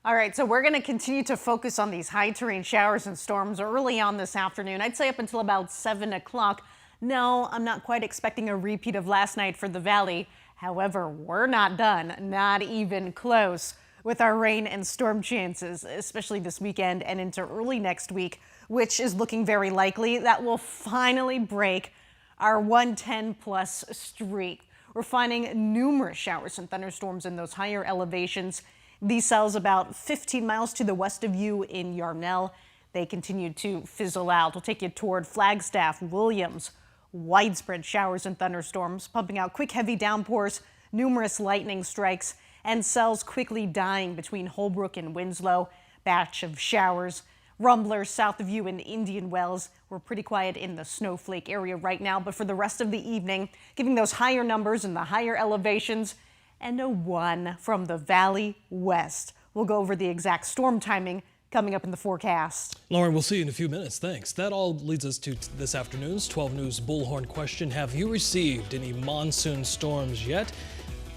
All right, so we're going to continue to focus on these high terrain showers and storms early on this afternoon. I'd say up until about 7 o'clock. No, I'm not quite expecting a repeat of last night for the valley. However, we're not done, not even close with our rain and storm chances, especially this weekend and into early next week, which is looking very likely that will finally break our 110 plus streak. We're finding numerous showers and thunderstorms in those higher elevations. These cells about 15 miles to the west of you in Yarnell. They continue to fizzle out. We'll take you toward Flagstaff, Williams. Widespread showers and thunderstorms pumping out quick, heavy downpours, numerous lightning strikes, and cells quickly dying between Holbrook and Winslow. Batch of showers. Rumblers south of you in Indian Wells. We're pretty quiet in the snowflake area right now, but for the rest of the evening, giving those higher numbers in the higher elevations, and a 1 from the Valley West. We'll go over the exact storm timing coming up in the forecast. Lauren, we'll see you in a few minutes. Thanks. That all leads us to this afternoon's 12 News Bullhorn question. Have you received any monsoon storms yet?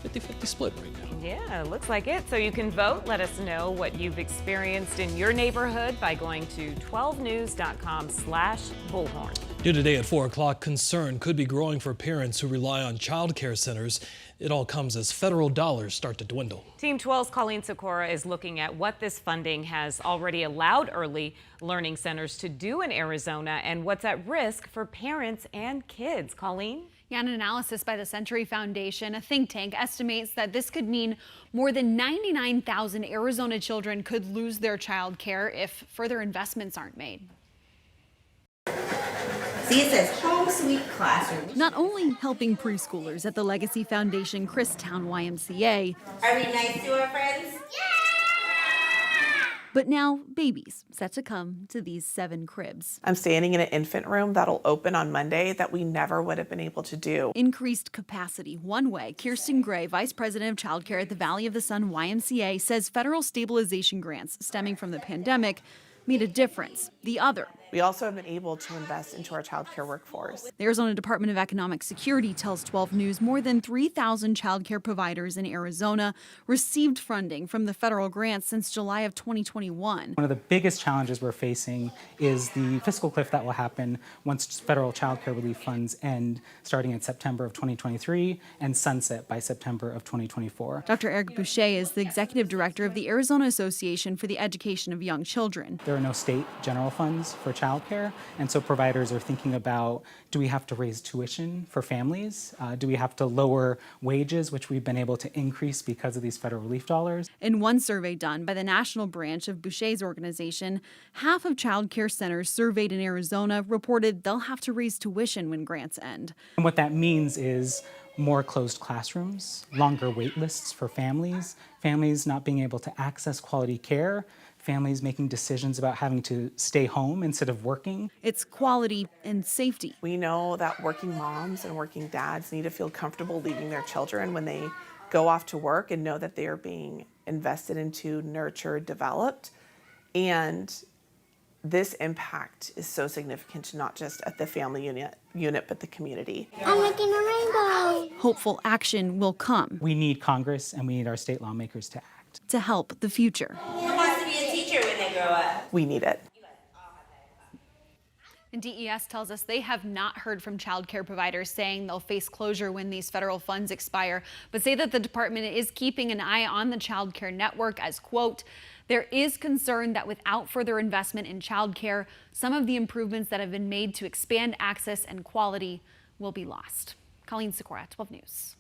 50-50 split right now. Yeah, looks like it. So you can vote. Let us know what you've experienced in your neighborhood by going to 12news.com/bullhorn. Due today at 4 o'clock, concern could be growing for parents who rely on child care centers. It all comes as federal dollars start to dwindle. Team 12's Colleen Sikora is looking at what this funding has already allowed early learning centers to do in Arizona and what's at risk for parents and kids. Colleen? Yeah, an analysis by the Century Foundation, a think tank, estimates that this could mean more than 99,000 Arizona children could lose their child care if further investments aren't made. See, it says Home Sweet Classroom. Not only helping preschoolers at the Legacy Foundation Christown YMCA, Are we nice to our friends? but now babies set to come to these 7 cribs. I'm standing in an infant room that'll open on Monday that we never would have been able to do. Increased capacity one way. Kirsten Gray, Vice President of Childcare at the Valley of the Sun YMCA, says federal stabilization grants stemming from the pandemic made a difference. The other, We also have been able to invest into our childcare workforce. the Arizona Department of Economic Security tells 12 News more than 3,000 childcare providers in Arizona received funding from the federal grants since July of 2021. One of the biggest challenges we're facing is the fiscal cliff that will happen once federal childcare relief funds end starting in September of 2023 and sunset by September of 2024. Dr. Eric Boucher is the executive director of the Arizona Association for the Education of Young Children. There are no state general funds for childcare, and so providers are thinking about, do we have to raise tuition for families? Do we have to lower wages, which we've been able to increase because of these federal relief dollars? In one survey done by the national branch of Boucher's organization, half of child care centers surveyed in Arizona reported they'll have to raise tuition when grants end. And what that means is more closed classrooms, longer wait lists for families, families not being able to access quality care, families making decisions about having to stay home instead of working. It's quality and safety. We know that working moms and working dads need to feel comfortable leaving their children when they go off to work and know that they are being invested into, nurtured, developed. And this impact is so significant, not just at the family unit, but the community. I'm making a rainbow. Hopeful action will come We need Congress and we need our state lawmakers to act. to help the future. Who wants to be a teacher when they grow up? We need it. And DES tells us they have not heard from child care providers saying they'll face closure when these federal funds expire, but say that the department is keeping an eye on the child care network as, quote, there is concern that without further investment in child care, some of the improvements that have been made to expand access and quality will be lost. Colleen Sikora, 12 News.